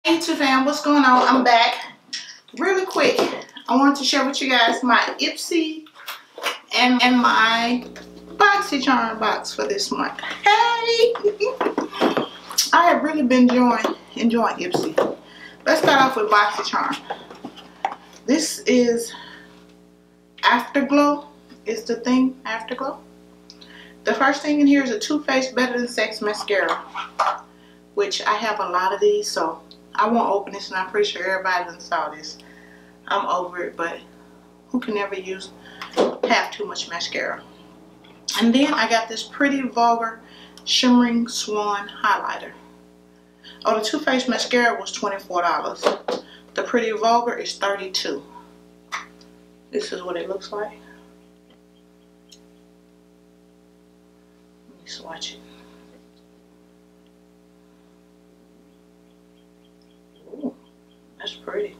Hey YouTube fam, what's going on? I'm back. Really quick, I wanted to share with you guys my Ipsy and my BoxyCharm box for this month. Hey! I have really been enjoying Ipsy. Let's start off with BoxyCharm. This is Afterglow. Is the thing Afterglow? The first thing in here is a Too Faced Better Than Sex mascara, which I have a lot of these, so I won't open this, and I'm pretty sure everybody done saw this. I'm over it, but who can never have too much mascara? And then I got this Pretty Vulgar Shimmering Swan highlighter. Oh, the Too Faced mascara was $24. The Pretty Vulgar is $32. This is what it looks like. Let me swatch it. That's pretty.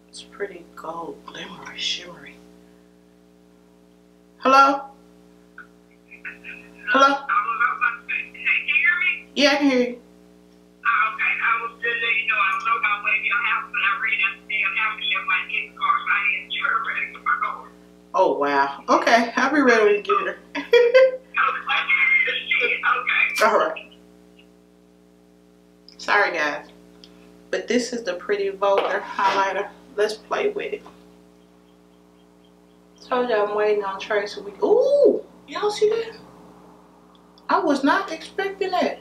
It's pretty gold, glimmery, shimmery. Hello? Hello? Can you hear me? Yeah, I can hear you. Oh, okay. I was just letting you know I was on my way to your house, but I ran out the damn house and left my kids' car, so I didn't turn ready for my car. Oh, wow. Okay, I'll be ready to get her. Okay. Alright. Sorry, guys. But this is the Pretty Vulgar highlighter. Let's play with it. Told you I'm waiting on Tracy. Ooh! Y'all see that? I was not expecting that.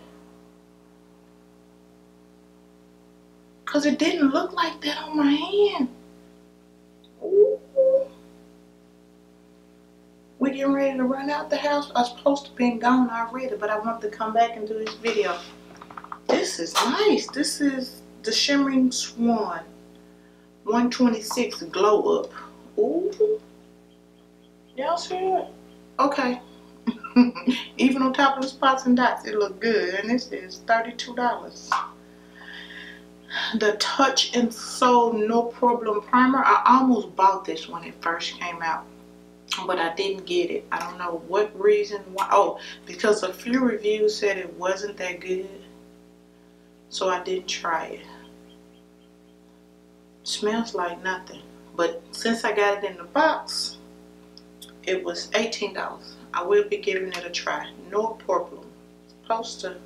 Because it didn't look like that on my hand. Ooh. We're getting ready to run out the house. I was supposed to be gone already, but I want to come back and do this video. This is nice. This is the Shimmering Swan 126 Glow Up. Ooh. Y'all see it? Okay. Even on top of the spots and dots, it look good. And this is $32. The Touch and Soul No Problem Primer. I almost bought this when it first came out, but I didn't get it. I don't know what reason why. Oh, because a few reviews said it wasn't that good, so I didn't try it. Smells like nothing, but since I got it in the box, it was $18. I will be giving it a try. No problem. It's supposed to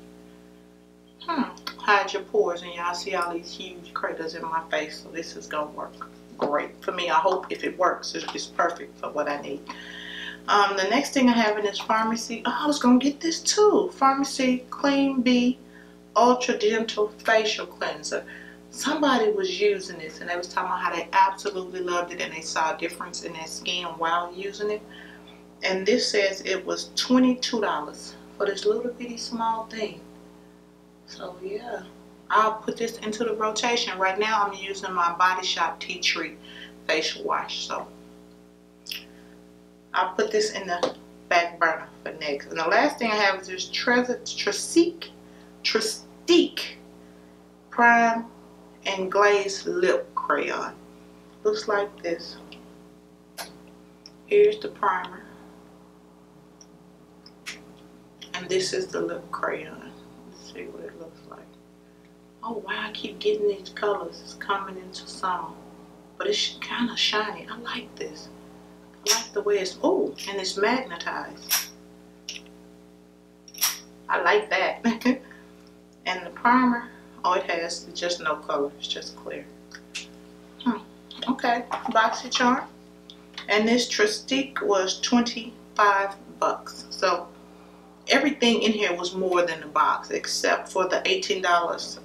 hide your pores, and y'all see all these huge craters in my face, so this is gonna work great for me. I hope if it works, it's perfect for what I need. The next thing I have in this Pharmacy, I was gonna get this too. Pharmacy Clean Bee Ultra Gentle Facial Cleanser. Somebody was using this and they was talking about how they absolutely loved it and they saw a difference in their skin while using it. And this says it was $22 for this little bitty small thing. So yeah, I'll put this into the rotation. Right now I'm using my Body Shop Tea Tree facial wash. So I'll put this in the back burner for next. And the last thing I have is this Trestique Prime and Glaze Lip Crayon. Looks like this. Here's the primer. And this is the lip crayon. Let's see what it looks like. Oh wow, I keep getting these colors. It's coming into summer. But it's kind of shiny. I like this. I like the way it's, oh, and it's magnetized. I like that. And the primer, oh, it has just no color. It's just clear. Okay, BoxyCharm. And this Trestique was $25. So everything in here was more than the box, except for the $18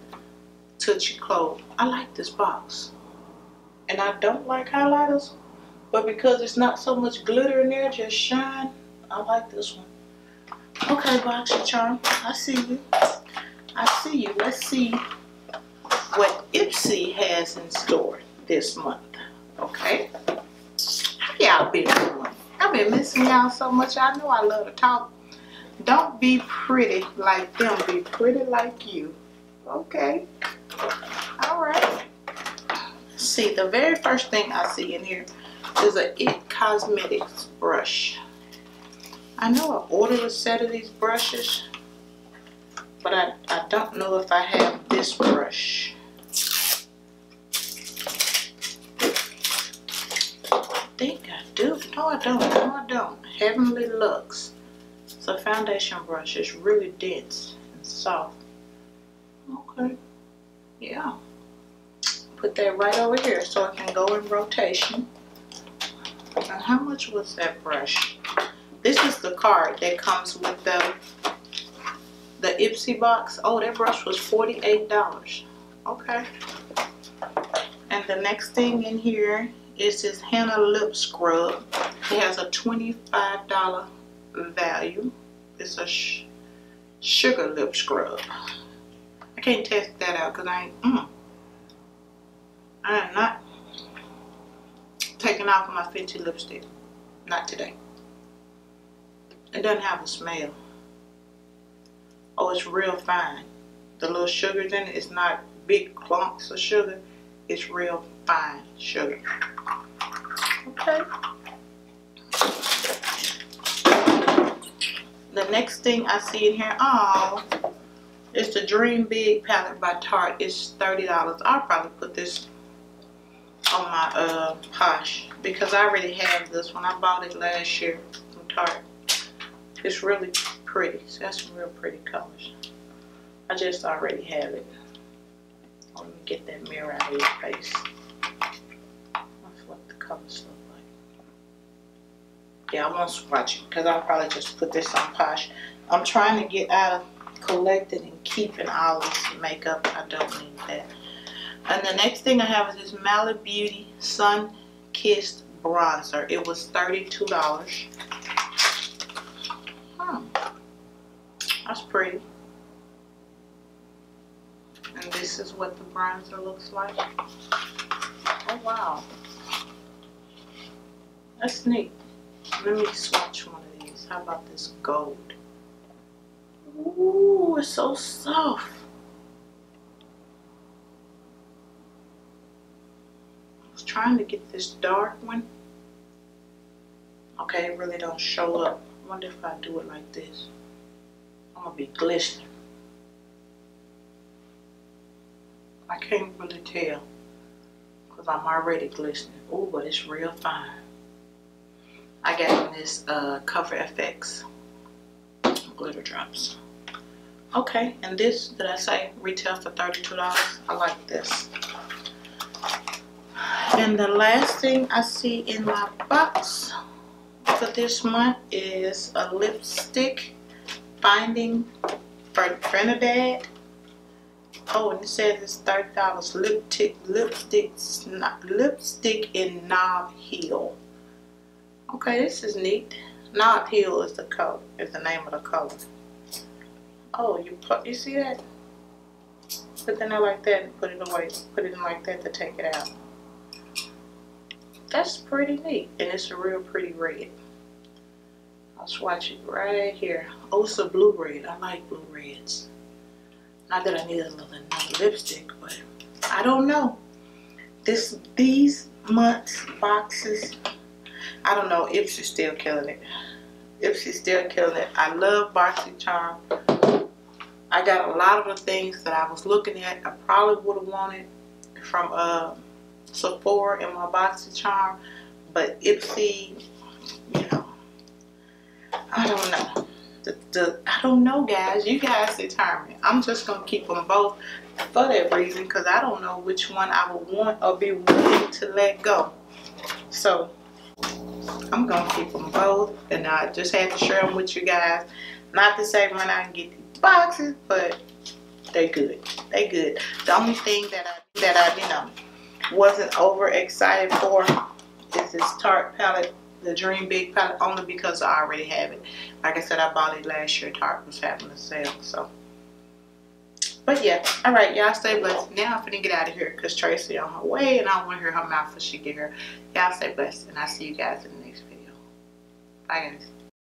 Touchy Clothes. I like this box. And I don't like highlighters, but because it's not so much glitter in there, just shine, I like this one. Okay, BoxyCharm, I see you. I see you. Let's see what Ipsy has in store this month. Okay. How y'all been doing? I've been missing y'all so much. I know I love to talk. Don't be pretty like them. Be pretty like you. Okay. Alright. See, the very first thing I see in here is a It Cosmetics brush. I know I ordered a set of these brushes, But I don't know if I have this brush. I think I do. No, I don't. No, I don't. Henna Lux. It's a foundation brush. It's really dense and soft. Okay. Yeah. Put that right over here so it can go in rotation. And how much was that brush? This is the card that comes with the Ipsy box. Oh, that brush was $48. Okay. And the next thing in here is this Henna Lip Scrub. It has a $25 value. It's a sugar lip scrub. I can't test that out because I am not taking off my Fenty lipstick. Not today. It doesn't have a smell. Oh, it's real fine. The little sugars in it, it's not big clumps of sugar. It's real fine sugar. Okay. The next thing I see in here, oh, it's the Dream Big palette by Tarte. It's $30. I'll probably put this on my Posh because I already have this one. I bought it last year from Tarte. It's really pretty. It's got some real pretty colors. I just already have it. Let me get that mirror out of your face. That's what the colors look like. Yeah, I won't swatch it because I'll probably just put this on Posh. I'm trying to get out of collecting and keeping all this makeup. I don't need that. And the next thing I have is this Malibu Beauty Sun Kissed Bronzer. It was $32. That's pretty. And this is what the bronzer looks like. Oh wow. That's neat. Let me swatch one of these. How about this gold? Ooh, it's so soft. I was trying to get this dark one. Okay, it really don't show up. I wonder if I do it like this. I'm gonna be glistening. I can't really tell because I'm already glistening. Oh, but it's real fine. I got this Cover FX glitter drops. Okay, and this, did I say retail for $32? I like this. And the last thing I see in my box for this month is a lipstick Finding for Trinidad. Oh, and it says it's $30. Lipstick in Knob Hill. Okay, this is neat. Knob Hill is the color, is the name of the color. Oh, you see that? Put it in there like that and put it away. Put it in like that to take it out. That's pretty neat, and it's a real pretty red. I'll swatch it right here. Oh, it's a blue red. I like blue reds. Not that I need another lipstick, but I don't know. These months boxes, I don't know. Ipsy's still killing it. Ipsy's still killing it. I love BoxyCharm. I got a lot of the things that I was looking at. I probably would have wanted from Sephora in my BoxyCharm, but Ipsy, you know, I don't know. I don't know, guys. You guys determine. I'm just gonna keep them both for that reason, because I don't know which one I would want or be willing to let go. So I'm gonna keep them both, and I just had to share them with you guys. Not to say run out and get these boxes, but they good. They good. The only thing that I you know wasn't over excited for is this Tarte palette, the Dream Big palette, only because I already have it. Like I said, I bought it last year. Tarte was having a sale, so. But yeah, all right, y'all stay blessed. Now I'm finna get out of here because Tracy on her way, and I don't want to hear her mouth before she get here. Y'all stay blessed, and I'll see you guys in the next video. Bye, guys.